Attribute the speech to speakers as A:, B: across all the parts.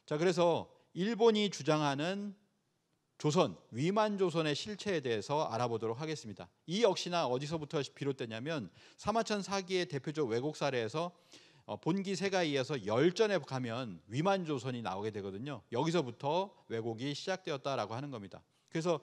A: 자, 그래서 일본이 주장하는 조선, 위만 조선의 실체에 대해서 알아보도록 하겠습니다. 이 역시나 어디서부터 비롯되냐면 사마천 사기의 대표적 왜곡 사례에서 본기 세가에 이어서 열전에 가면 위만 조선이 나오게 되거든요. 여기서부터 왜곡이 시작되었다라고 하는 겁니다. 그래서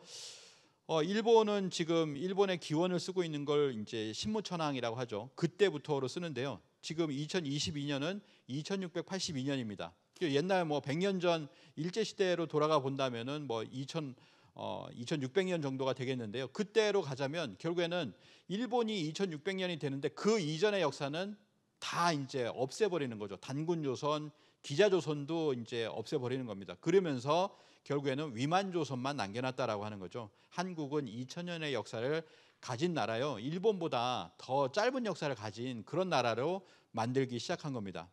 A: 일본은 지금 일본의 기원을 쓰고 있는 걸 이제 신무천황이라고 하죠. 그때부터로 쓰는데요. 지금 2022년은 2682년입니다. 옛날 뭐 100년 전 일제 시대로 돌아가 본다면은 뭐 2600년 정도가 되겠는데요. 그때로 가자면 결국에는 일본이 2600년이 되는데 그 이전의 역사는 다 이제 없애버리는 거죠. 단군조선, 기자조선도 이제 없애버리는 겁니다. 그러면서 결국에는 위만조선만 남겨놨다라고 하는 거죠. 한국은 2000년의 역사를 가진 나라요. 일본보다 더 짧은 역사를 가진 그런 나라로 만들기 시작한 겁니다.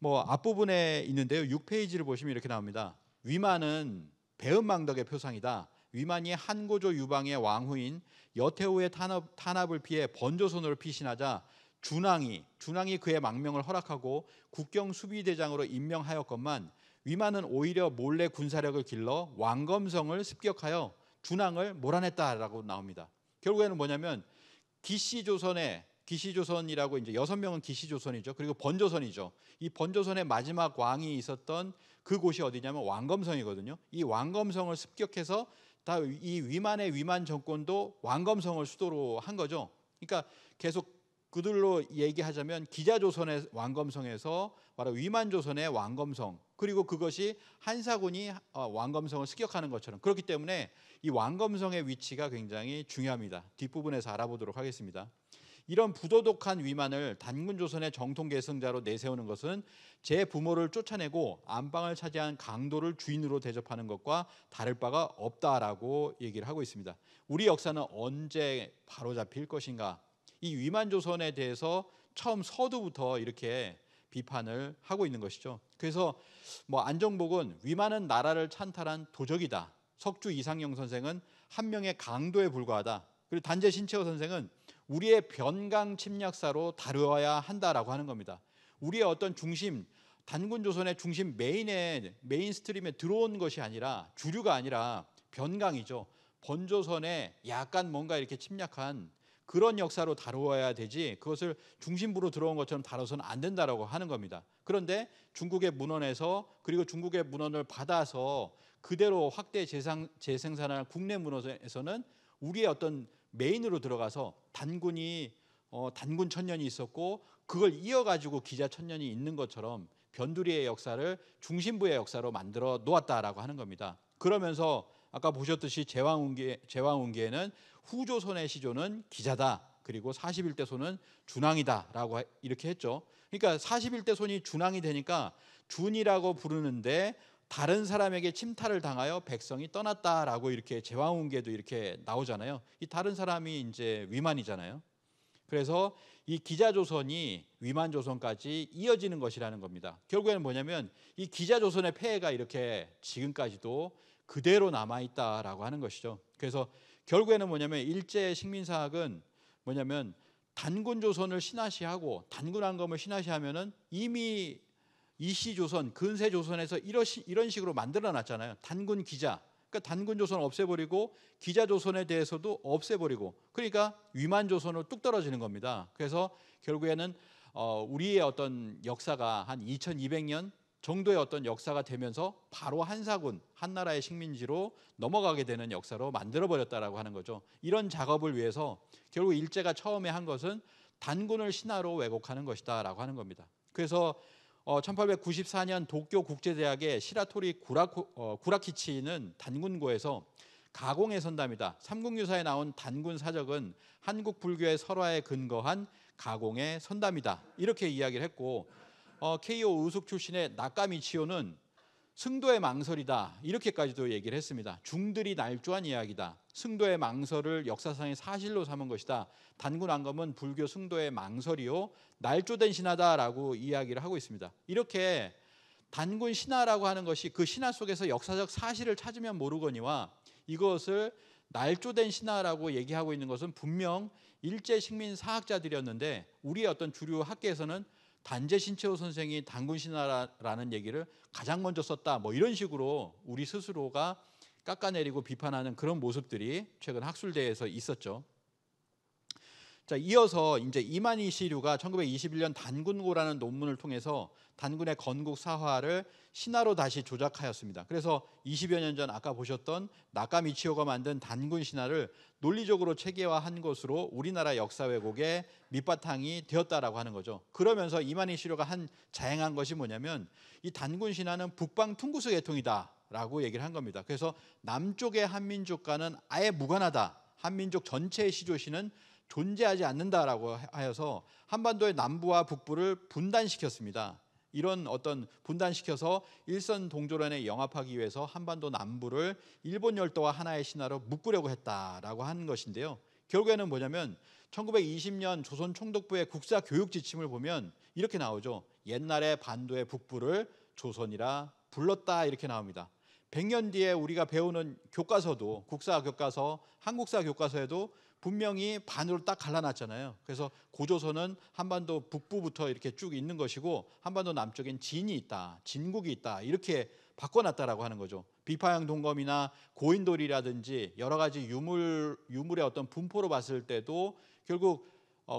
A: 뭐 앞부분에 있는데요. 6페이지를 보시면 이렇게 나옵니다. 위만은 배은망덕의 표상이다. 위만이 한고조 유방의 왕후인 여태후의 탄압을 피해 번조선으로 피신하자 준왕이 그의 망명을 허락하고 국경 수비대장으로 임명하였건만 위만은 오히려 몰래 군사력을 길러 왕검성을 습격하여 준왕을 몰아냈다라고 나옵니다. 결국에는 뭐냐면 기시조선이라고 이제 6명은 기시조선이죠. 그리고 번조선이죠. 이 번조선의 마지막 왕이 있었던 그곳이 어디냐면 왕검성이거든요. 이 왕검성을 습격해서 다 이 위만의 위만 정권도 왕검성을 수도로 한 거죠. 그러니까 계속 그들로 얘기하자면 기자조선의 왕검성에서 바로 위만조선의 왕검성, 그리고 그것이 한사군이 왕검성을 습격하는 것처럼, 그렇기 때문에 이 왕검성의 위치가 굉장히 중요합니다. 뒷부분에서 알아보도록 하겠습니다. 이런 부도덕한 위만을 단군조선의 정통 계승자로 내세우는 것은 제 부모를 쫓아내고 안방을 차지한 강도를 주인으로 대접하는 것과 다를 바가 없다라고 얘기를 하고 있습니다. 우리 역사는 언제 바로잡힐 것인가? 이 위만조선에 대해서 처음 서두부터 이렇게 비판을 하고 있는 것이죠. 그래서 뭐 안정복은 위만은 나라를 찬탈한 도적이다. 석주 이상영 선생은 한 명의 강도에 불과하다. 그리고 단재 신채호 선생은 우리의 변강 침략사로 다루어야 한다라고 하는 겁니다. 우리의 어떤 중심, 단군조선의 중심 메인 스트림에 들어온 것이 아니라, 주류가 아니라 변강이죠. 번조선에 약간 뭔가 이렇게 침략한 그런 역사로 다루어야 되지, 그것을 중심부로 들어온 것처럼 다뤄서는 안 된다라고 하는 겁니다. 그런데 중국의 문헌에서, 그리고 중국의 문헌을 받아서 그대로 확대 재생산한 국내 문헌에서는 우리의 어떤 메인으로 들어가서 단군 천년이 있었고 그걸 이어가지고 기자 천년이 있는 것처럼 변두리의 역사를 중심부의 역사로 만들어 놓았다라고 하는 겁니다. 그러면서 아까 보셨듯이 제왕운기에는 후조선의 시조는 기자다, 그리고 41대 손은 준왕이다라고 이렇게 했죠. 그러니까 41대 손이 준왕이 되니까 준이라고 부르는데 다른 사람에게 침탈을 당하여 백성이 떠났다라고 이렇게 제왕운기에도 이렇게 나오잖아요. 이 다른 사람이 이제 위만이잖아요. 그래서 이 기자조선이 위만조선까지 이어지는 것이라는 겁니다. 결국에는 뭐냐면 이 기자조선의 폐해가 이렇게 지금까지도 그대로 남아있다라고 하는 것이죠. 그래서 결국에는 뭐냐면 일제 식민사학은 뭐냐면 단군조선을 신화시하고 단군왕검을 신화시하면은 이미 이시조선, 근세조선에서 이런 식으로 만들어놨잖아요. 단군 기자, 그러니까 단군조선 없애버리고 기자조선에 대해서도 없애버리고, 그러니까 위만조선으로 뚝 떨어지는 겁니다. 그래서 결국에는 우리의 어떤 역사가 한 2200년 정도의 어떤 역사가 되면서 바로 한사군, 한나라의 식민지로 넘어가게 되는 역사로 만들어버렸다라고 하는 거죠. 이런 작업을 위해서 결국 일제가 처음에 한 것은 단군을 신화로 왜곡하는 것이다라고 하는 겁니다. 그래서 1894년 도쿄 국제대학의 시라토리 구라키치는 단군고에서 가공의 선담이다. 삼국유사에 나온 단군 사적은 한국 불교의 설화에 근거한 가공의 선담이다. 이렇게 이야기를 했고, 케이오 의숙 출신의 나카미치오는 승도의 망설이다. 이렇게까지도 얘기를 했습니다. 중들이 날조한 이야기다. 승도의 망설을 역사상의 사실로 삼은 것이다. 단군왕검은 불교 승도의 망설이요 날조된 신화다라고 이야기를 하고 있습니다. 이렇게 단군 신화라고 하는 것이 그 신화 속에서 역사적 사실을 찾으면 모르거니와 이것을 날조된 신화라고 얘기하고 있는 것은 분명 일제 식민 사학자들이었는데 우리의 어떤 주류 학계에서는 단재 신채호 선생이 단군 신화라는 얘기를 가장 먼저 썼다. 뭐 이런 식으로 우리 스스로가 깎아내리고 비판하는 그런 모습들이 최근 학술대에서 있었죠. 자, 이어서 이제 이만희 시류가 1921년 단군고라는 논문을 통해서 단군의 건국 사화를 신화로 다시 조작하였습니다. 그래서 20여 년 전 아까 보셨던 나카미치오가 만든 단군 신화를 논리적으로 체계화한 것으로 우리나라 역사 왜곡의 밑바탕이 되었다라고 하는 거죠. 그러면서 이만희 시류가 자행한 것이 뭐냐면 이 단군 신화는 북방 퉁구스 계통이다라고 얘기를 한 겁니다. 그래서 남쪽의 한민족과는 아예 무관하다. 한민족 전체의 시조시는 존재하지 않는다라고 하여서 한반도의 남부와 북부를 분단시켰습니다. 이런 어떤 분단시켜서 일선 동조론에 영합하기 위해서 한반도 남부를 일본 열도와 하나의 신화로 묶으려고 했다라고 하는 것인데요. 결국에는 뭐냐면 1920년 조선 총독부의 국사 교육 지침을 보면 이렇게 나오죠. 옛날에 반도의 북부를 조선이라 불렀다 이렇게 나옵니다. 100년 뒤에 우리가 배우는 교과서도 국사 교과서, 한국사 교과서에도 분명히 반으로 딱 갈라놨잖아요. 그래서 고조선은 한반도 북부부터 이렇게 쭉 있는 것이고 한반도 남쪽엔 진이 있다, 진국이 있다 이렇게 바꿔놨다라고 하는 거죠. 비파양 동검이나 고인돌이라든지 여러 가지 유물의 어떤 분포로 봤을 때도 결국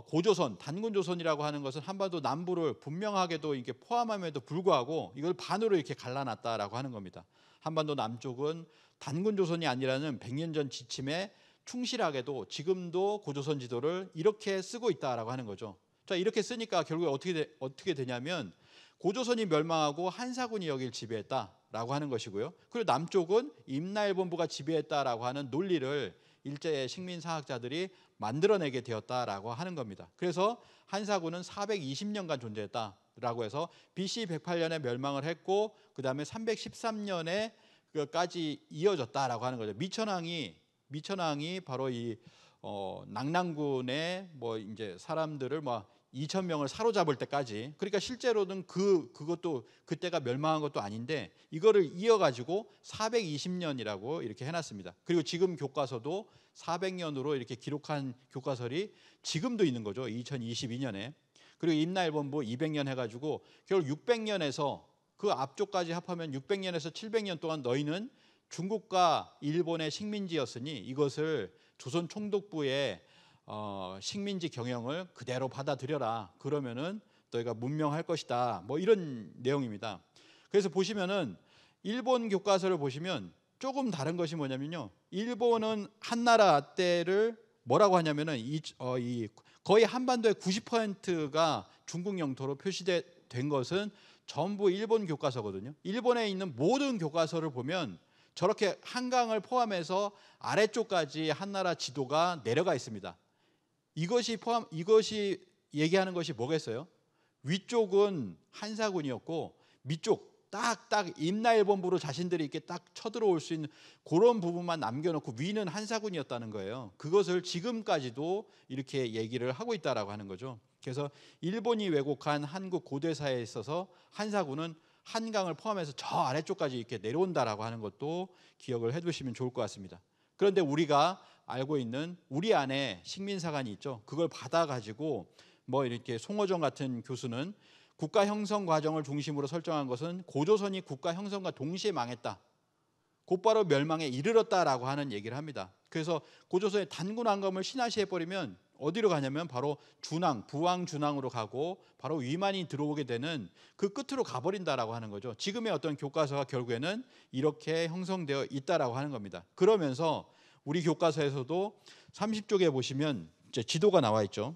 A: 고조선, 단군조선이라고 하는 것은 한반도 남부를 분명하게도 이렇게 포함함에도 불구하고 이걸 반으로 이렇게 갈라놨다라고 하는 겁니다. 한반도 남쪽은 단군조선이 아니라는 100년 전 지침에 충실하게도 지금도 고조선 지도를 이렇게 쓰고 있다라고 하는 거죠. 자, 이렇게 쓰니까 결국에 어떻게 되냐면 고조선이 멸망하고 한사군이 여길 지배했다라고 하는 것이고요. 그리고 남쪽은 임나일본부가 지배했다라고 하는 논리를 일제의 식민사학자들이 만들어내게 되었다라고 하는 겁니다. 그래서 한사군은 420년간 존재했다라고 해서 BC 108년에 멸망을 했고 그 다음에 313년에까지 이어졌다라고 하는 거죠. 미천왕이 바로 이 낙랑군의 뭐 이제 사람들을 뭐 2,000명을 사로잡을 때까지, 그러니까 실제로는 그것도 그때가 멸망한 것도 아닌데 이거를 이어가지고 420년이라고 이렇게 해놨습니다. 그리고 지금 교과서도 400년으로 이렇게 기록한 교과설이 지금도 있는 거죠. 2022년에. 그리고 임나일본부 200년 해가지고 결국 600년에서 그 앞쪽까지 합하면 600년에서 700년 동안 너희는 중국과 일본의 식민지였으니 이것을 조선 총독부의 식민지 경영을 그대로 받아들여라. 그러면은 너희가 문명할 것이다. 뭐 이런 내용입니다. 그래서 보시면은 일본 교과서를 보시면 조금 다른 것이 뭐냐면요. 일본은 한나라 때를 뭐라고 하냐면은 거의 한반도의 90%가 중국 영토로 표시된 것은 전부 일본 교과서거든요. 일본에 있는 모든 교과서를 보면 저렇게 한강을 포함해서 아래쪽까지 한나라 지도가 내려가 있습니다. 이것이 얘기하는 것이 뭐겠어요? 위쪽은 한사군이었고 밑쪽 딱딱 임나일본부로 자신들이 이렇게 딱 쳐들어올 수 있는 그런 부분만 남겨놓고 위는 한사군이었다는 거예요. 그것을 지금까지도 이렇게 얘기를 하고 있다라고 하는 거죠. 그래서 일본이 왜곡한 한국 고대사에 있어서 한사군은 한강을 포함해서 저 아래쪽까지 이렇게 내려온다라고 하는 것도 기억을 해두시면 좋을 것 같습니다. 그런데 우리가 알고 있는 우리 안에 식민사관이 있죠. 그걸 받아가지고 뭐 이렇게 송호정 같은 교수는 국가 형성 과정을 중심으로 설정한 것은 고조선이 국가 형성과 동시에 망했다. 곧바로 멸망에 이르렀다라고 하는 얘기를 합니다. 그래서 고조선의 단군 왕검을 신화시해버리면 어디로 가냐면 바로 부왕 준왕으로 가고 바로 위만이 들어오게 되는 그 끝으로 가버린다라고 하는 거죠. 지금의 어떤 교과서가 결국에는 이렇게 형성되어 있다라고 하는 겁니다. 그러면서 우리 교과서에서도 30쪽에 보시면 이제 지도가 나와 있죠.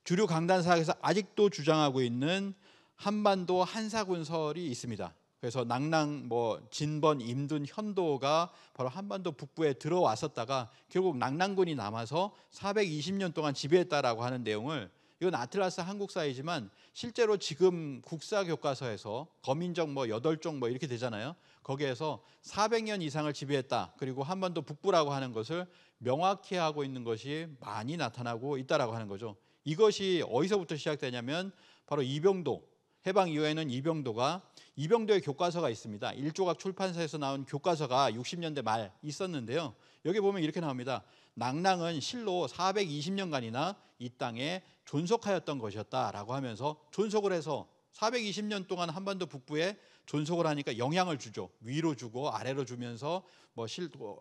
A: 주류 강단사학에서 아직도 주장하고 있는 한반도 한사군설이 있습니다. 그래서 낙랑, 진번, 임둔, 현도가 바로 한반도 북부에 들어왔었다가 결국 낙랑군이 남아서 420년 동안 지배했다라고 하는 내용을, 이건 아틀라스 한국사이지만 실제로 지금 국사 교과서에서 거민적 8종 이렇게 되잖아요. 거기에서 400년 이상을 지배했다. 그리고 한반도 북부라고 하는 것을 명확히 하고 있는 것이 많이 나타나고 있다라고 하는 거죠. 이것이 어디서부터 시작되냐면 바로 이병도 해방 이후에는 이병도의 교과서가 있습니다. 일조각 출판사에서 나온 교과서가 60년대 말 있었는데요. 여기 보면 이렇게 나옵니다. 낙랑은 실로 420년간이나 이 땅에 존속하였던 것이었다라고 하면서 존속을 해서 420년 동안 한반도 북부에 존속을 하니까 영향을 주죠. 위로 주고 아래로 주면서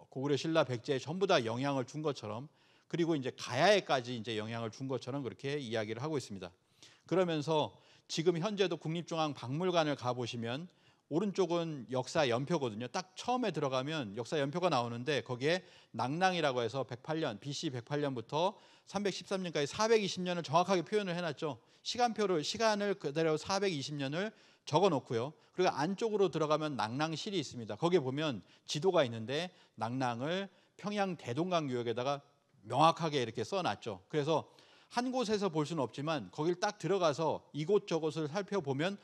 A: 고구려 신라 백제에 전부 다 영향을 준 것처럼, 그리고 이제 가야에까지 이제 영향을 준 것처럼 그렇게 이야기를 하고 있습니다. 그러면서 지금 현재도 국립중앙박물관을 가 보시면 오른쪽은 역사 연표거든요. 딱 처음에 들어가면 역사 연표가 나오는데 거기에 낙랑이라고 해서 108년 BC 108년부터 313년까지 420년을 정확하게 표현을 해놨죠. 시간을 그대로 420년을 적어놓고요. 그리고 안쪽으로 들어가면 낙랑실이 있습니다. 거기에 보면 지도가 있는데 낙랑을 평양 대동강 유역에다가 명확하게 이렇게 써놨죠. 그래서 한 곳에서 볼 수는 없지만 거길 딱 들어가서 이곳저곳을 살펴보면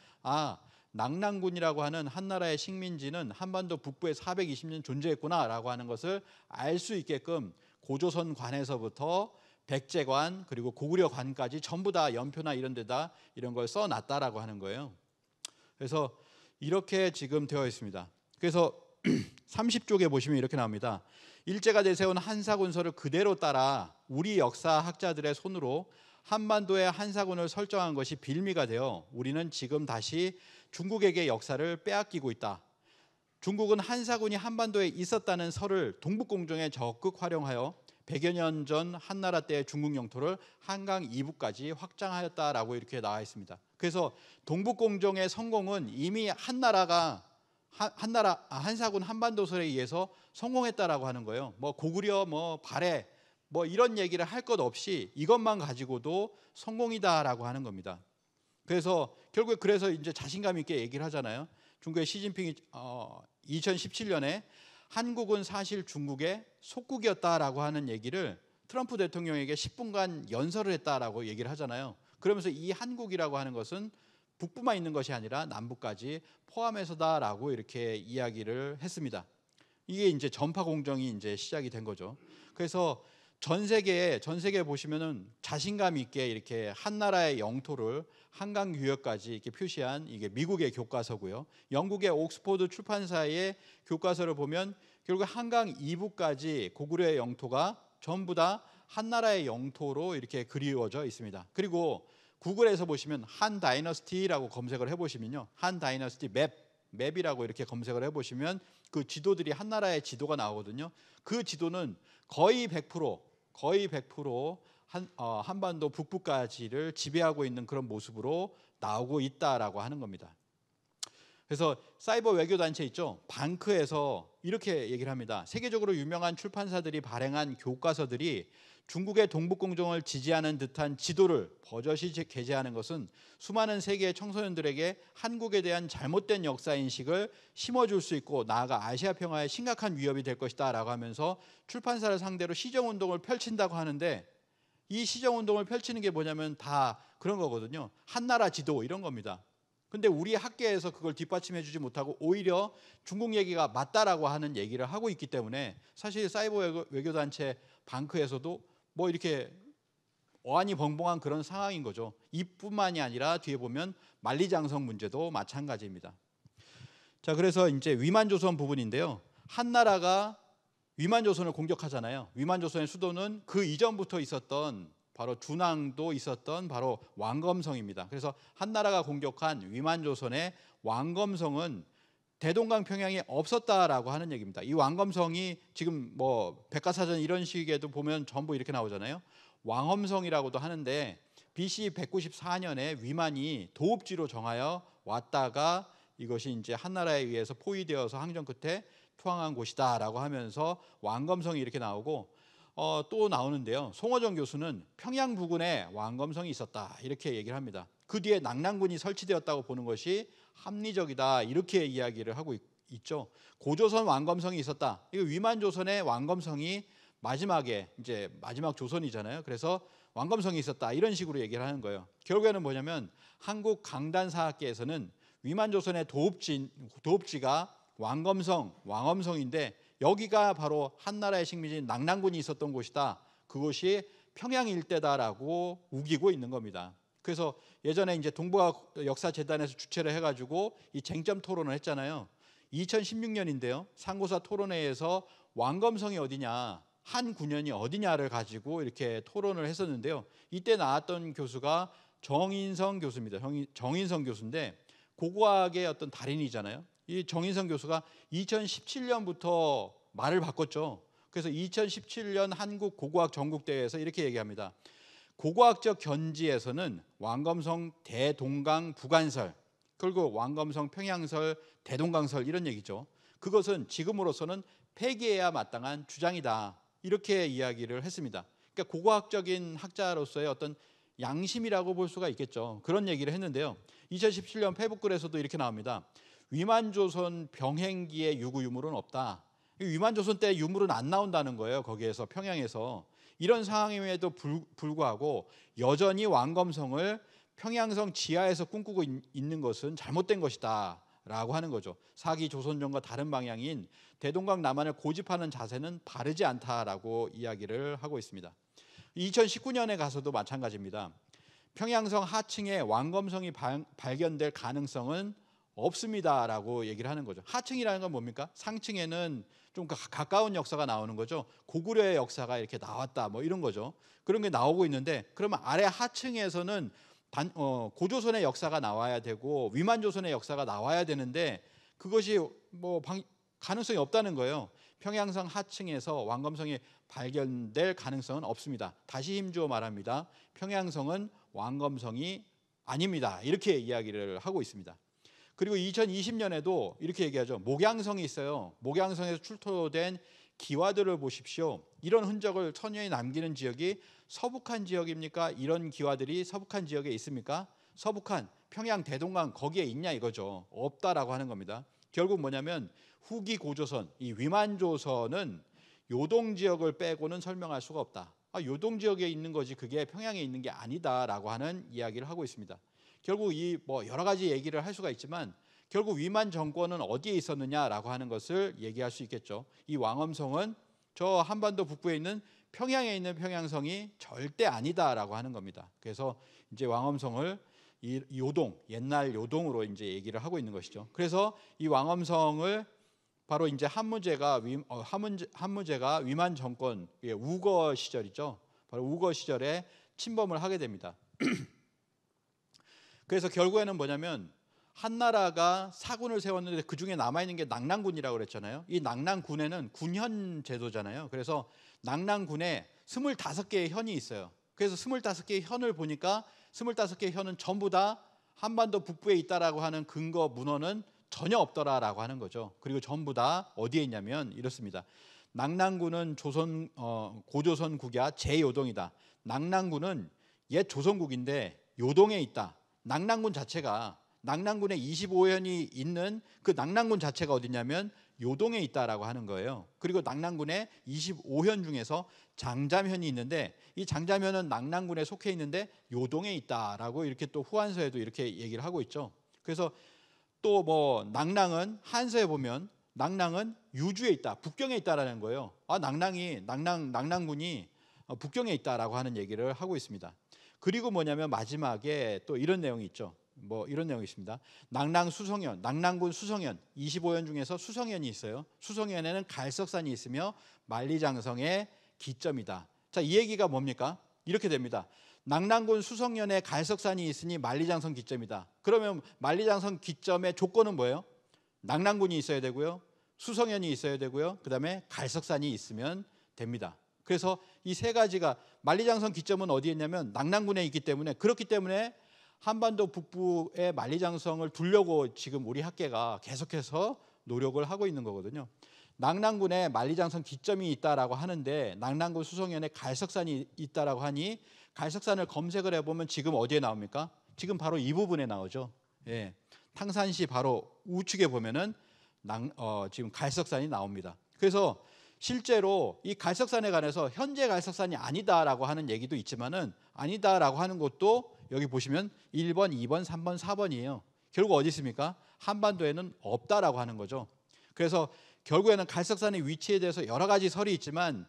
A: 낙랑군이라고 하는 한나라의 식민지는 한반도 북부에 420년 존재했구나라고 하는 것을 알 수 있게끔 고조선 관에서부터 백제관 그리고 고구려관까지 전부 다 연표나 이런 데다 이런 걸 써놨다라고 하는 거예요. 그래서 이렇게 지금 되어 있습니다. 그래서 30쪽에 보시면 이렇게 나옵니다. 일제가 내세운 한사군서를 그대로 따라 우리 역사학자들의 손으로 한반도의 한사군을 설정한 것이 빌미가 되어 우리는 지금 다시 중국에게 역사를 빼앗기고 있다. 중국은 한사군이 한반도에 있었다는 설을 동북공정에 적극 활용하여 100여 년 전 한나라 때의 중국 영토를 한강 이북까지 확장하였다라고 이렇게 나와 있습니다. 그래서 동북공정의 성공은 이미 한사군 한반도설에 의해서 성공했다라고 하는 거예요. 고구려 발해 이런 얘기를 할 것 없이 이것만 가지고도 성공이다라고 하는 겁니다. 그래서 결국에 이제 자신감 있게 얘기를 하잖아요. 중국의 시진핑이 2017년에 한국은 사실 중국의 속국이었다라고 하는 얘기를 트럼프 대통령에게 10분간 연설을 했다라고 얘기를 하잖아요. 그러면서 이 한국이라고 하는 것은 북부만 있는 것이 아니라 남부까지 포함해서다라고 이렇게 이야기를 했습니다. 이게 이제 전파 공정이 이제 시작이 된 거죠. 그래서 전 세계에 보시면은 자신감 있게 이렇게 한나라의 영토를 한강 유역까지 이렇게 표시한 이게 미국의 교과서고요. 영국의 옥스포드 출판사의 교과서를 보면 결국 한강 이북까지 고구려의 영토가 전부 다 한나라의 영토로 이렇게 그리워져 있습니다. 그리고 구글에서 보시면 한 다이너스티라고 검색을 해보시면요, 한 다이너스티 맵이라고 이렇게 검색을 해보시면 그 지도들이 한나라의 지도가 나오거든요. 그 지도는 거의 100% 한반도 북부까지를 지배하고 있는 그런 모습으로 나오고 있다라고 하는 겁니다. 그래서 사이버 외교 단체 있죠, 방크에서 이렇게 얘기를 합니다. 세계적으로 유명한 출판사들이 발행한 교과서들이 중국의 동북공정을 지지하는 듯한 지도를 버젓이 게재하는 것은 수많은 세계의 청소년들에게 한국에 대한 잘못된 역사인식을 심어줄 수 있고 나아가 아시아 평화에 심각한 위협이 될 것이다 라고 하면서 출판사를 상대로 시정운동을 펼친다고 하는데, 이 시정운동을 펼치는 게 뭐냐면 다 그런 거거든요. 한나라 지도 이런 겁니다. 근데 우리 학계에서 그걸 뒷받침해 주지 못하고 오히려 중국 얘기가 맞다라고 하는 얘기를 하고 있기 때문에 사실 사이버 외교단체 방크에서도 이렇게 어안이 벙벙한 그런 상황인 거죠. 이뿐만이 아니라 뒤에 보면 만리장성 문제도 마찬가지입니다. 자, 그래서 이제 위만조선 부분인데요. 한나라가 위만조선을 공격하잖아요. 위만조선의 수도는 그 이전부터 있었던 바로 준왕도 있었던 바로 왕검성입니다. 그래서 한나라가 공격한 위만조선의 왕검성은 대동강 평양에 없었다라고 하는 얘기입니다. 이 왕검성이 지금 백과사전 이런 식에도 보면 전부 이렇게 나오잖아요. 왕엄성이라고도 하는데 BC 194년에 위만이 도읍지로 정하여 왔다가 이것이 이제 한나라에 의해서 포위되어서 항전 끝에 투항한 곳이다라고 하면서 왕검성이 이렇게 나오고 또 나오는데요. 송어정 교수는 평양 부근에 왕검성이 있었다 이렇게 얘기를 합니다. 그 뒤에 낙랑군이 설치되었다고 보는 것이 합리적이다 이렇게 이야기를 하고 있죠. 고조선 왕검성이 있었다. 이거 위만조선의 왕검성이 마지막에 이제 마지막 조선이잖아요. 그래서 왕검성이 있었다 이런 식으로 얘기를 하는 거예요. 결국에는 뭐냐면 한국 강단사학계에서는 위만조선의 도읍지가 왕엄성인데 여기가 바로 한나라의 식민지인 낙랑군이 있었던 곳이다. 그곳이 평양 일대다라고 우기고 있는 겁니다. 그래서 예전에 이제 동북아 역사재단에서 주최를 해가지고 이 쟁점 토론을 했잖아요. 2016년인데요. 상고사 토론회에서 왕검성이 어디냐, 한 군현이 어디냐를 가지고 이렇게 토론을 했었는데요. 이때 나왔던 교수가 정인성 교수입니다. 정인성 교수인데 고고학의 어떤 달인이잖아요. 이 정인성 교수가 2017년부터 말을 바꿨죠. 그래서 2017년 한국 고고학 전국대회에서 이렇게 얘기합니다. 고고학적 견지에서는 왕검성 대동강 부간설, 그리고 왕검성 평양설 대동강설 이런 얘기죠. 그것은 지금으로서는 폐기해야 마땅한 주장이다. 이렇게 이야기를 했습니다. 그러니까 고고학적인 학자로서의 어떤 양심이라고 볼 수가 있겠죠. 그런 얘기를 했는데요. 2017년 페북글에서도 이렇게 나옵니다. 위만조선 병행기의 유구 유물은 없다. 위만조선 때 유물은 안 나온다는 거예요. 거기에서 평양에서. 이런 상황임에도 불구하고 여전히 왕검성을 평양성 지하에서 꿈꾸고 있는 것은 잘못된 것이다 라고 하는 거죠. 사기 조선전과 다른 방향인 대동강 남한을 고집하는 자세는 바르지 않다라고 이야기를 하고 있습니다. 2019년에 가서도 마찬가지입니다. 평양성 하층에 왕검성이 발견될 가능성은 없습니다라고 얘기를 하는 거죠. 하층이라는 건 뭡니까? 상층에는 좀 가까운 역사가 나오는 거죠. 고구려의 역사가 이렇게 나왔다 뭐 이런 거죠. 그런 게 나오고 있는데 그러면 아래 하층에서는 고조선의 역사가 나와야 되고 위만조선의 역사가 나와야 되는데 그것이 뭐 가능성이 없다는 거예요. 평양성 하층에서 왕검성이 발견될 가능성은 없습니다. 다시 힘주어 말합니다. 평양성은 왕검성이 아닙니다. 이렇게 이야기를 하고 있습니다. 그리고 2020년에도 이렇게 얘기하죠. 목양성이 있어요. 목양성에서 출토된 기와들을 보십시오. 이런 흔적을 천연히 남기는 지역이 서북한 지역입니까? 이런 기와들이 서북한 지역에 있습니까? 서북한 평양 대동강 거기에 있냐 이거죠. 없다라고 하는 겁니다. 결국 뭐냐면 후기 고조선, 이 위만조선은 요동 지역을 빼고는 설명할 수가 없다. 요동 지역에 있는 거지 그게 평양에 있는 게 아니다라고 하는 이야기를 하고 있습니다. 결국 이 뭐 여러 가지 얘기를 할 수가 있지만 결국 위만 정권은 어디에 있었느냐라고 하는 것을 얘기할 수 있겠죠. 이 왕엄성은 저 한반도 북부에 있는 평양에 있는 평양성이 절대 아니다라고 하는 겁니다. 그래서 이제 왕엄성을 이 요동, 옛날 요동으로 이제 얘기를 하고 있는 것이죠. 그래서 이 왕엄성을 바로 이제 한무제가 위만 정권 우거 시절이죠. 바로 우거 시절에 침범을 하게 됩니다. 그래서 결국에는 뭐냐면 한나라가 사군을 세웠는데 그 중에 남아 있는 게 낙랑군이라고 그랬잖아요. 이 낙랑군에는 군현 제도잖아요. 그래서 낙랑군에 25개의 현이 있어요. 그래서 25개의 현을 보니까 25개의 현은 전부 다 한반도 북부에 있다라고 하는 근거 문헌은 전혀 없더라라고 하는 거죠. 그리고 전부 다 어디에 있냐면 이렇습니다. 낙랑군은 고조선 국야 제요동이다. 낙랑군은 옛 조선국인데 요동에 있다. 낙랑군 자체가 낙랑군에 25현이 있는 그 낙랑군 자체가 어디냐면 요동에 있다라고 하는 거예요. 그리고 낙랑군에 25현 중에서 장잠현이 있는데 이 장잠현은 낙랑군에 속해 있는데 요동에 있다라고 이렇게 또 후한서에도 이렇게 얘기를 하고 있죠. 그래서 또 뭐 낙랑은 한서에 보면 낙랑은 유주에 있다, 북경에 있다라는 거예요. 낙랑군이 북경에 있다라고 하는 얘기를 하고 있습니다. 그리고 뭐냐면 마지막에 또 이런 내용이 있죠. 뭐 이런 내용이 있습니다. 낙랑군 수성현 25현 중에서 수성현이 있어요. 수성현에는 갈석산이 있으며 만리장성의 기점이다. 자, 이 얘기가 뭡니까? 이렇게 됩니다. 낙랑군 수성현에 갈석산이 있으니 만리장성 기점이다. 그러면 만리장성 기점의 조건은 뭐예요? 낙랑군이 있어야 되고요. 수성현이 있어야 되고요. 그다음에 갈석산이 있으면 됩니다. 그래서 이 세 가지가 만리장성 기점은 어디에 있냐면 낙랑군에 있기 때문에 그렇기 때문에 한반도 북부의 만리장성을 두려고 지금 우리 학계가 계속해서 노력을 하고 있는 거거든요. 낙랑군에 만리장성 기점이 있다라고 하는데 낙랑군 수성현에 갈석산이 있다라고 하니 갈석산을 검색을 해보면 지금 어디에 나옵니까? 지금 바로 이 부분에 나오죠. 예, 탕산시 바로 우측에 보면은 지금 갈석산이 나옵니다. 그래서 실제로 이 갈석산에 관해서 현재 갈석산이 아니다라고 하는 얘기도 있지만은 아니다라고 하는 것도 여기 보시면 1번, 2번, 3번, 4번이에요. 결국 어디 있습니까? 한반도에는 없다라고 하는 거죠. 그래서 결국에는 갈석산의 위치에 대해서 여러 가지 설이 있지만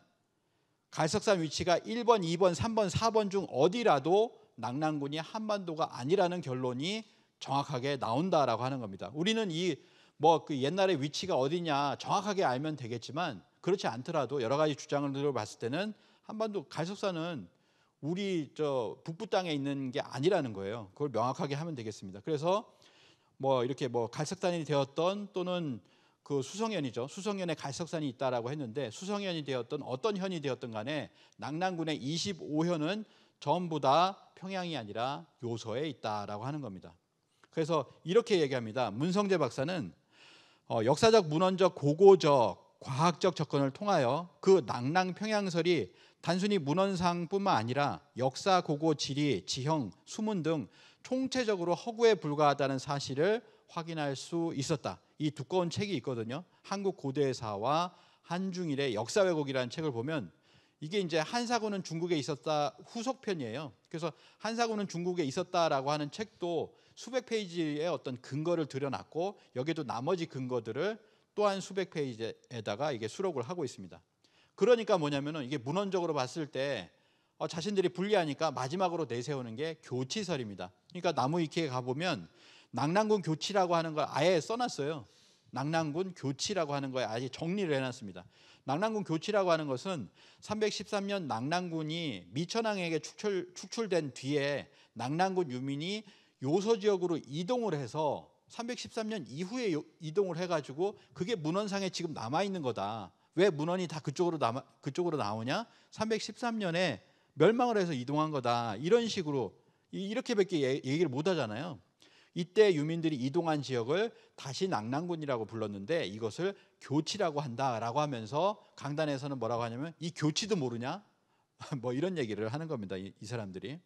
A: 갈석산 위치가 1번, 2번, 3번, 4번 중 어디라도 낙랑군이 한반도가 아니라는 결론이 정확하게 나온다라고 하는 겁니다. 우리는 이 뭐 그 옛날의 위치가 어디냐 정확하게 알면 되겠지만 그렇지 않더라도 여러 가지 주장을 들어봤을 때는 한반도 갈석산은 우리 저 북부 땅에 있는 게 아니라는 거예요. 그걸 명확하게 하면 되겠습니다. 그래서 뭐 이렇게 뭐 갈석산이 되었던 또는 그 수성현이죠. 수성현에 갈석산이 있다라고 했는데 수성현이 되었던 어떤 현이 되었던 간에 낙랑군의 25현은 전부 다 평양이 아니라 요서에 있다라고 하는 겁니다. 그래서 이렇게 얘기합니다. 문성재 박사는 역사적, 문헌적, 고고적, 과학적 접근을 통하여 그 낙랑 평양설이 단순히 문헌상뿐만 아니라 역사, 고고, 지리, 지형, 수문 등 총체적으로 허구에 불과하다는 사실을 확인할 수 있었다. 이 두꺼운 책이 있거든요. 한국 고대사와 한중일의 역사 왜곡이라는 책을 보면 이게 이제 한사군은 중국에 있었다 후속편이에요. 그래서 한사군은 중국에 있었다라고 하는 책도 수백 페이지의 어떤 근거를 들여놨고 여기도 나머지 근거들을 또한 수백 페이지에다가 이게 수록을 하고 있습니다. 그러니까 뭐냐면은 이게 문헌적으로 봤을 때 자신들이 불리하니까 마지막으로 내세우는 게 교치설입니다. 그러니까 나무위키에 가보면 낙랑군 교치라고 하는 걸 아예 써놨어요. 낙랑군 교치라고 하는 거에 아예 정리를 해놨습니다. 낙랑군 교치라고 하는 것은 313년 낙랑군이 미천왕에게 축출된 뒤에 낙랑군 유민이 요서 지역으로 이동을 해서 313년 이후에 이동을 해가지고 그게 문헌상에 지금 남아 있는 거다. 왜 문헌이 다 그쪽으로 나오냐? 313년에 멸망을 해서 이동한 거다. 이런 식으로 이렇게밖에 얘기를 못 하잖아요. 이때 유민들이 이동한 지역을 다시 낙랑군이라고 불렀는데 이것을 교치라고 한다라고 하면서 강단에서는 뭐라고 하냐면 이 교치도 모르냐? 뭐 이런 얘기를 하는 겁니다. 이 사람들이.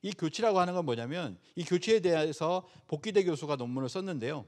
A: 이 교치라고 하는 건 뭐냐면 이 교치에 대해서 복기대 교수가 논문을 썼는데요.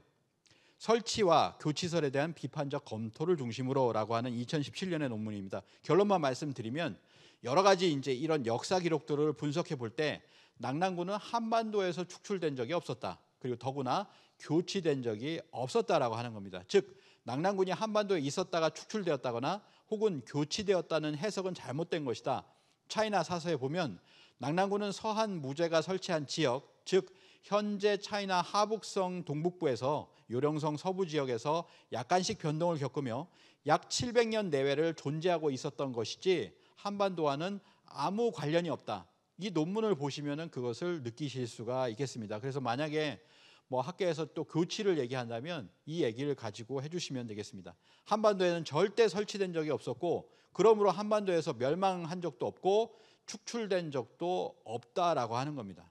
A: 설치와 교치설에 대한 비판적 검토를 중심으로라고 하는 2017년의 논문입니다. 결론만 말씀드리면 여러 가지 이제 이런 역사 기록들을 분석해 볼 때 낙랑군은 한반도에서 축출된 적이 없었다. 그리고 더구나 교치된 적이 없었다라고 하는 겁니다. 즉 낙랑군이 한반도에 있었다가 축출되었다거나 혹은 교치되었다는 해석은 잘못된 것이다. 차이나 사서에 보면 낙랑군은 서한 무제가 설치한 지역, 즉 현재 차이나 하북성 동북부에서 요령성 서부 지역에서 약간씩 변동을 겪으며 약 700년 내외를 존재하고 있었던 것이지 한반도와는 아무 관련이 없다. 이 논문을 보시면은 그것을 느끼실 수가 있겠습니다. 그래서 만약에 뭐 학계에서 또 교치를 얘기한다면 이 얘기를 가지고 해주시면 되겠습니다. 한반도에는 절대 설치된 적이 없었고 그러므로 한반도에서 멸망한 적도 없고 축출된 적도 없다라고 하는 겁니다.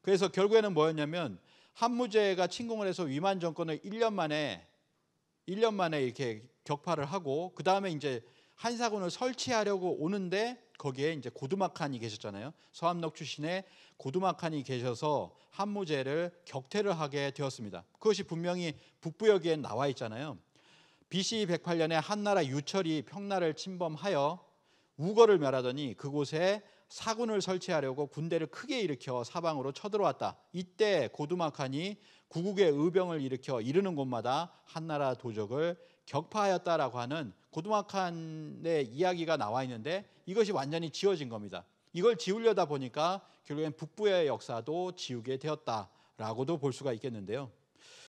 A: 그래서 결국에는 뭐였냐면 한무제가 침공을 해서 위만 정권을 1년 만에 이렇게 격파를 하고 그 다음에 이제 한사군을 설치하려고 오는데 거기에 이제 고두막한이 계셨잖아요. 서암록 출신의 고두막한이 계셔서 한무제를 격퇴를 하게 되었습니다. 그것이 분명히 북부여기에 나와 있잖아요. BC 108년에 한나라 유철이 평나를 침범하여 우거를 멸하더니 그곳에 사군을 설치하려고 군대를 크게 일으켜 사방으로 쳐들어왔다. 이때 고두막한이 구국의 의병을 일으켜 이르는 곳마다 한나라 도적을 격파하였다라고 하는 고두막한의 이야기가 나와 있는데 이것이 완전히 지워진 겁니다. 이걸 지우려다 보니까 결국엔 북부의 역사도 지우게 되었다라고도 볼 수가 있겠는데요.